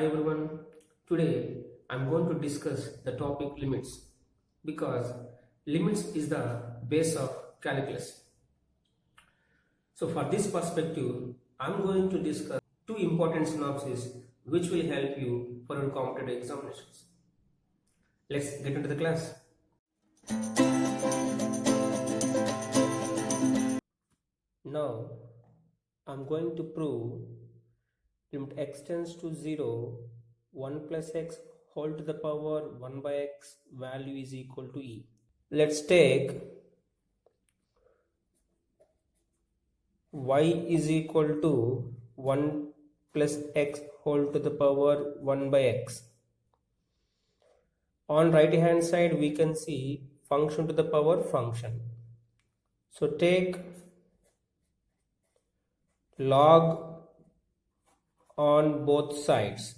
Hi everyone. Today I'm going to discuss the topic limits because limits is the base of calculus. So for this perspective, I'm going to discuss two important synopses which will help you for your competitive examinations. Let's get into the class. Now I'm going to prove limit x tends to 0, 1 plus x whole to the power 1 by x value is equal to e. Let's take y is equal to 1 plus x whole to the power 1 by x. On right hand side we can see function to the power function. So take log on both sides.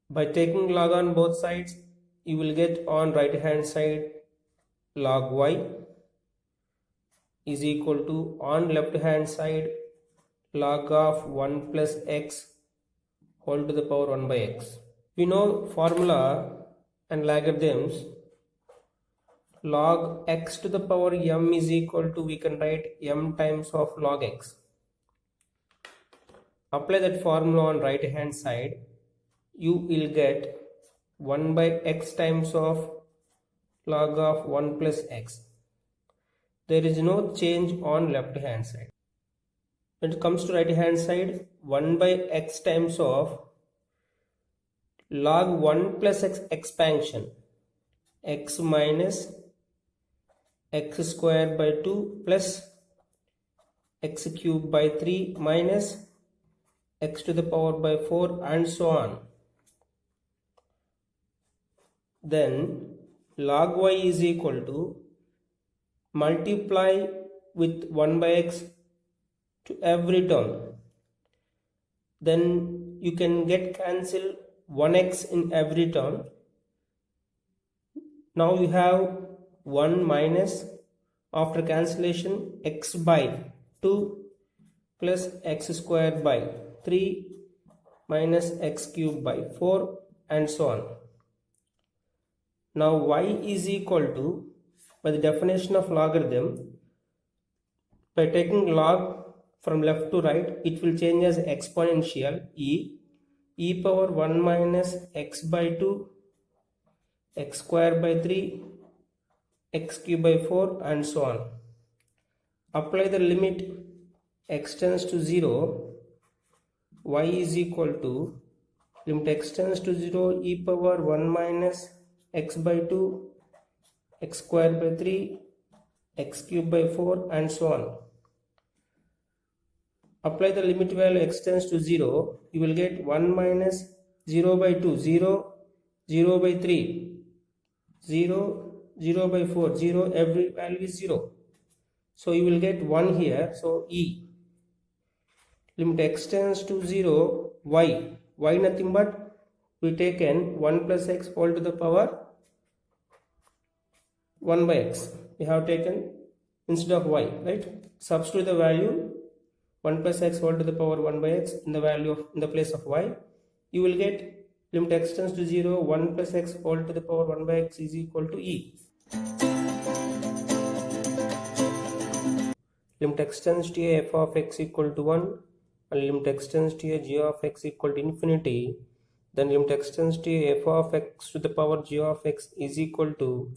By taking log on both sides, you will get on right hand side log y is equal to on left hand side log of 1 plus x whole to the power 1 by x. We know formula and logarithms. Log x to the power m is equal to, we can write m times of log x. Apply that formula on right hand side, you will get 1 by x times of log of 1 plus x. There is no change on left hand side. When it comes to right hand side, 1 by x times of log 1 plus x expansion, x minus x square by 2 plus x cube by 3 minus x to the power by 4 and so on. Then log y is equal to multiply with 1 by x to every term. Then you can get cancel 1x in every term. Now you have 1 minus, after cancellation, x by 2 plus x square by 3 minus x cube by 4 and so on. Now y is equal to, by the definition of logarithm, by taking log from left to right, it will change as exponential e power 1 minus x by 2 x square by 3 x cube by 4 and so on. Apply the limit x tends to 0, y is equal to limit x tends to 0 e power 1 minus x by 2 x square by 3 x cube by 4 and so on. Apply the limit value x tends to 0, you will get 1 minus 0 by 2, 0, 0 by 3, 0, 0 by 4, 0, every value is 0. So you will get 1 here, so e. Limit x tends to 0, y nothing but we taken 1 plus x whole to the power 1 by x. We have taken instead of y, right? Substitute the value 1 plus x whole to the power 1 by x in the value of, in the place of y. You will get limit x tends to 0, 1 plus x whole to the power 1 by x is equal to e. Limit x tends to a f of x equal to 1 and limit x tends to a g of x equal to infinity, then limit x tends to a f of x to the power g of x is equal to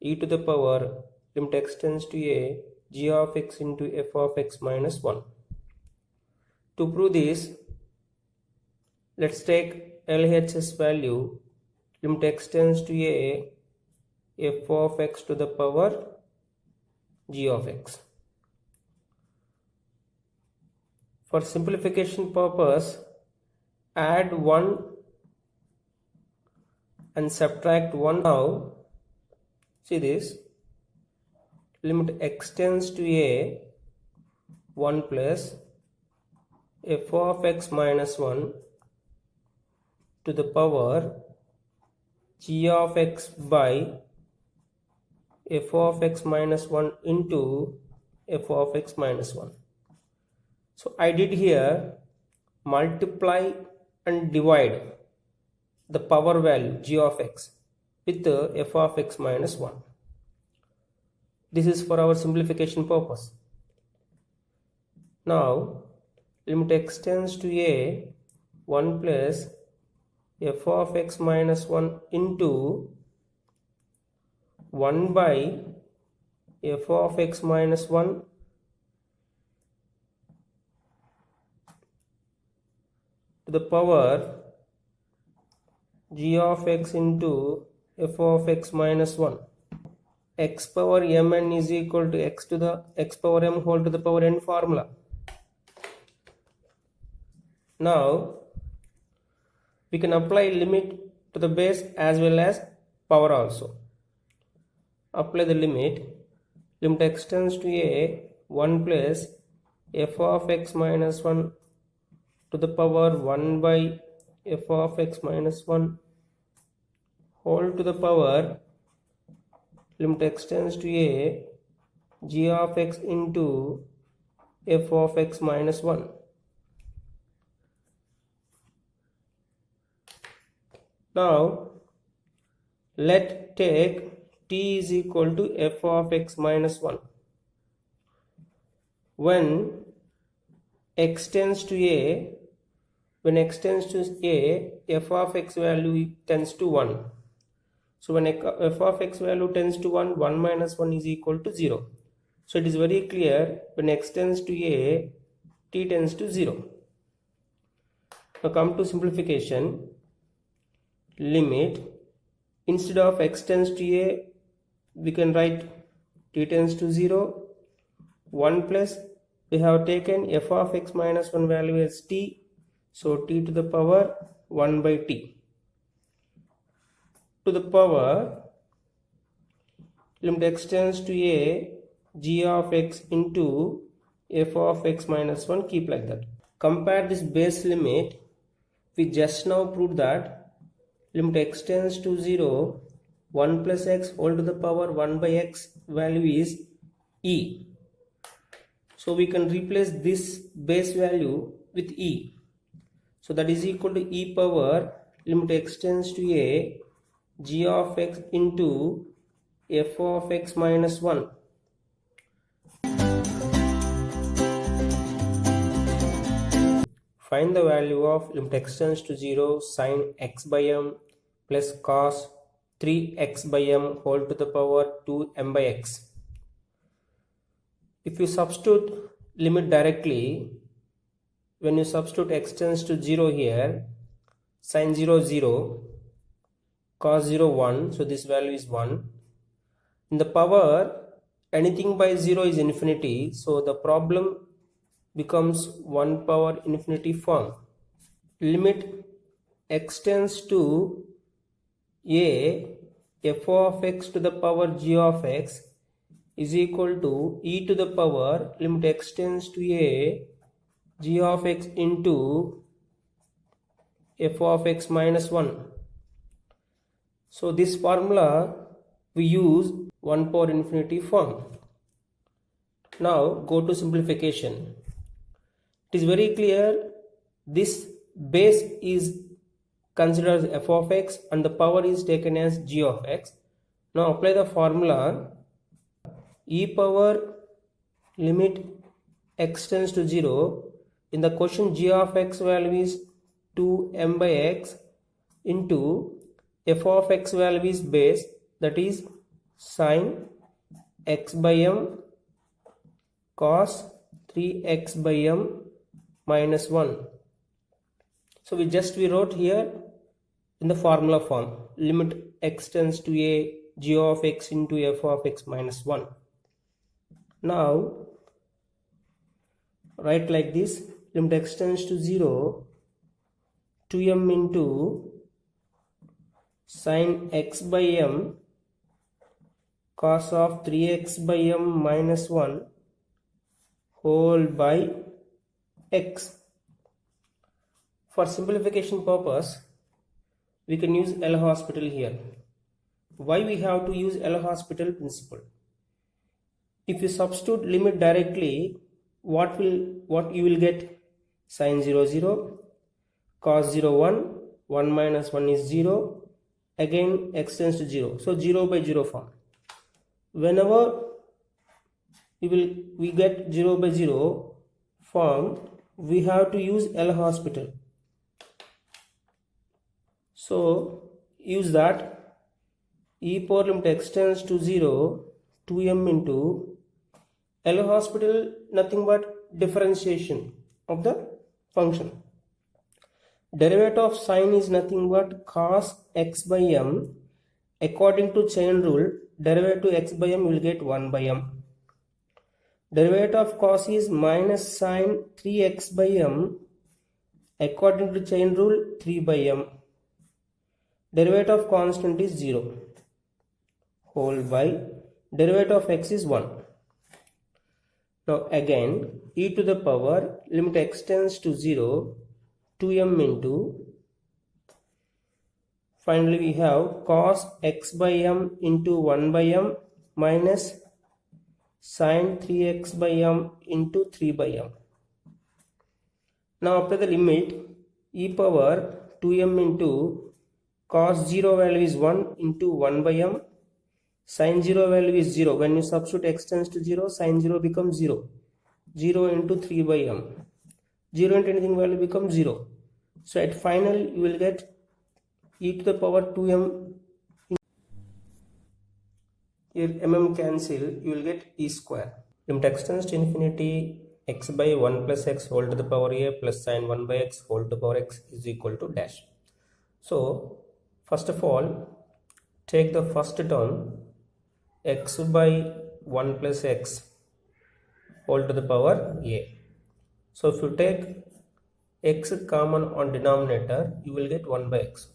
e to the power limit x tends to a g of x into f of x minus 1. To prove this, let's take LHS value limit x tends to a f of x to the power g of x. For simplification purpose, add 1 and subtract 1 now. See this, limit x tends to a 1 plus f of x minus 1 to the power g of x by f of x minus 1 into f of x minus 1. So I did here multiply and divide the power value g of x with f of x minus 1. This is for our simplification purpose. Now limit x tends to a 1 plus f of x minus 1 into 1 by f of x minus 1 to the power g of x into f of x minus 1. X power mn is equal to x to the x power m whole to the power n formula. Now we can apply limit to the base as well as power also. Apply the limit x tends to a 1 plus f of x minus 1 to the power 1 by f of x minus 1 whole to the power x tends to a g of x into f of x minus 1. Now let take t is equal to f of x minus 1. When x tends to a, f of x value tends to 1. So when f of x value tends to 1, 1 minus 1 is equal to 0. So it is very clear, when x tends to a, t tends to 0. Now come to simplification. Limit, instead of x tends to a, we can write t tends to 0, 1 plus, we have taken f of x minus 1 value as t, so t to the power 1 by t. To the power, limit x tends to a, g of x into f of x minus 1, keep like that. Compare this base limit, we just now proved that limit x tends to 0, 1 plus x whole to the power 1 by x value is e. So we can replace this base value with e. So that is equal to e power limit x tends to a g of x into f of x minus 1. Find the value of limit x tends to 0 sin x by m plus cos 3x by m whole to the power 2m by x. If you substitute limit directly, when you substitute x tends to 0 here, sin 0 0, cos 0 1, so this value is 1. In the power, anything by 0 is infinity, so the problem becomes 1 power infinity form. Limit x tends to a, f of x to the power g of x is equal to e to the power limit x tends to a g of x into f of x minus 1. So this formula we use 1 power infinity form. Now go to simplification. It is very clear, this base is considered as f of x and the power is taken as g of x. Now apply the formula e power limit x tends to 0. In the question, g of x value is 2m by x into f of x value is base, that is sin x by m cos 3x by m minus 1. So we wrote here in the formula form, limit x tends to a g of x into f of x minus 1. Now write like this, limit x tends to 0, 2m into sin x by m cos of 3x by m minus 1 whole by x. For simplification purpose, we can use L'Hospital here. Why we have to use L'Hospital principle? If you substitute limit directly, what you will get? sine 0 0, cos 0 1, 1 minus 1 is 0, again x tends to 0, so 0 by 0 form. Whenever we get 0 by 0 form, we have to use L'Hospital. So use that. E power limit x tends to 0, 2m into L'Hospital, nothing but differentiation of the function. Derivative of sine is nothing but cos x by m. According to chain rule, derivative x by m will get 1 by m. Derivative of cos is minus sine 3x by m. According to chain rule, 3 by m. Derivative of constant is 0. Whole by derivative of x is 1. Now again, e to the power limit x tends to 0, 2m into, finally we have cos x by m into 1 by m minus sine 3x by m into 3 by m. Now after the limit, e power 2m into cos 0 value is 1 into 1 by m, sine 0 value is 0. When you substitute x tends to 0, sine 0 becomes 0. 0 into 3 by m. 0 into anything value becomes 0. So at final you will get e to the power 2m. Here mm cancel, you will get e square. Limit x tends to infinity, x by 1 plus x whole to the power a plus sine 1 by x whole to the power x is equal to dash. So first of all, take the first term, x by 1 plus x whole to the power a. So if you take x common on denominator, you will get 1 by x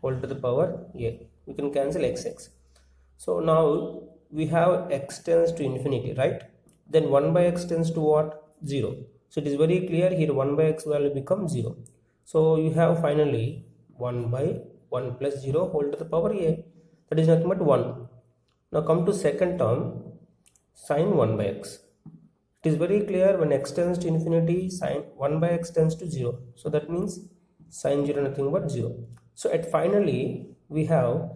whole to the power a. We can cancel x. So now we have x tends to infinity, right? Then 1 by x tends to what? 0. So it is very clear here 1 by x value becomes 0. So you have finally 1 by 1 plus 0 whole to the power a. That is nothing but 1. Now come to second term, sine 1 by x. It is very clear when x tends to infinity, sine 1 by x tends to 0. So that means sine 0 nothing but 0. So at finally we have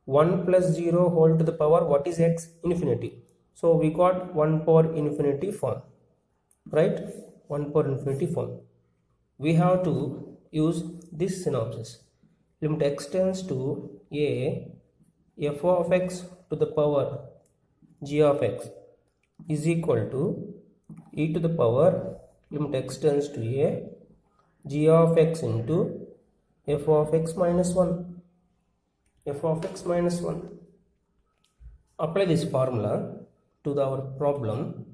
1 plus 0 whole to the power, what is x? Infinity. So we got 1 power infinity form, right? 1 power infinity form. We have to use this synopsis. Limit x tends to a, f of x to the power g of x is equal to e to the power limit x tends to a, g of x into f of x minus 1. f of x minus 1. Apply this formula to our problem.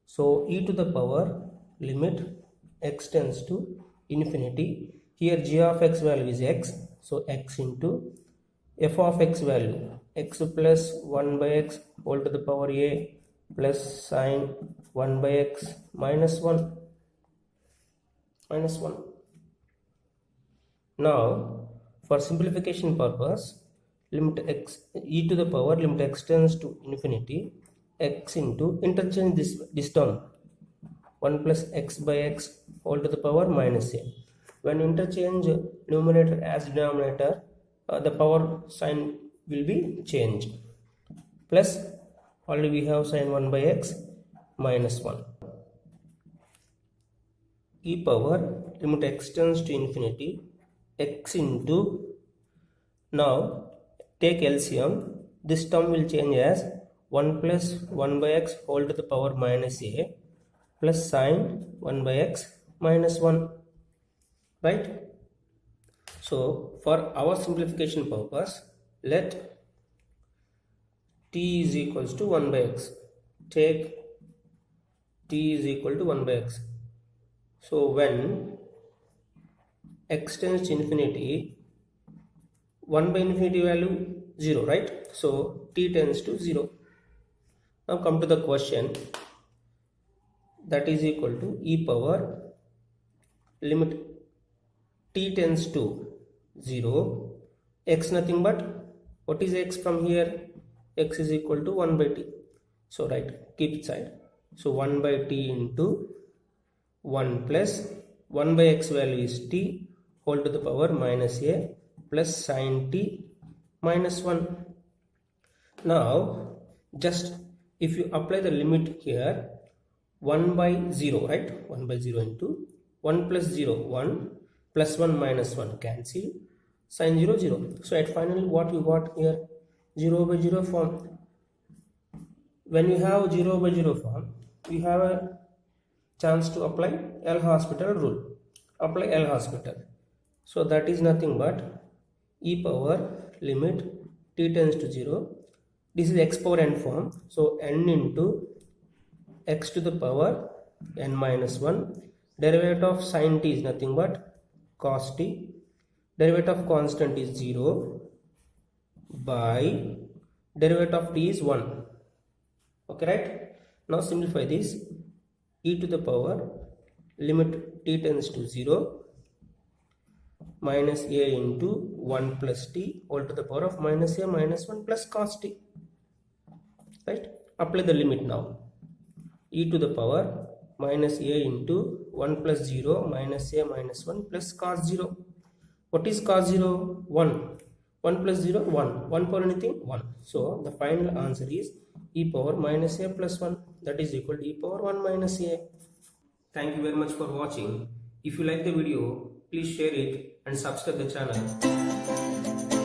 So e to the power limit x tends to infinity. Here g of x value is x. So x into f of x value, x plus 1 by x whole to the power a plus sine 1 by x minus 1. Now for simplification purpose, limit x e to the power limit x tends to infinity, x into, interchange this term 1 plus x by x whole to the power minus a. When interchange numerator as denominator, the power sign will be changed. Plus already we have sine 1 by x minus 1. E power limit x tends to infinity, x into, now take LCM, this term will change as 1 plus 1 by x whole to the power minus a plus sine 1 by x minus 1, right? So for our simplification purpose, let t is equals to 1 by x. Take t is equal to 1 by x. So when x tends to infinity, 1 by infinity value 0, right? So t tends to 0. Now come to the question, that is equal to e power limit t tends to 0, x nothing but, what is x from here? X is equal to 1 by t. So right, keep it side. So 1 by t into 1 plus 1 by x value is t whole to the power minus a plus sin t minus 1. Now just if you apply the limit here, 1 by 0, right? 1 by 0 into 1 plus 0, 1 plus 1 minus 1 cancel, sin 0 0. So at finally what you got here, 0 by 0 form. When you have 0 by 0 form, you have a chance to apply L'Hospital rule. Apply L'Hospital. So that is nothing but e power limit t tends to 0. This is x power n form. So n into x to the power n minus 1. Derivative of sin t is nothing but cos t. Derivative of constant is 0 by derivative of t is 1. Okay, right? Now simplify this. E to the power limit t tends to 0 minus a into 1 plus t whole to the power of minus a minus 1 plus cos t. Right? Apply the limit now. E to the power minus a into 1 plus 0 minus a minus 1 plus cos 0. What is cos 0? 1. 1 plus 0, 1. 1 power anything? 1. So the final answer is e power minus a plus 1. That is equal to e power 1 minus a. Thank you very much for watching. If you like the video, please share it and subscribe the channel.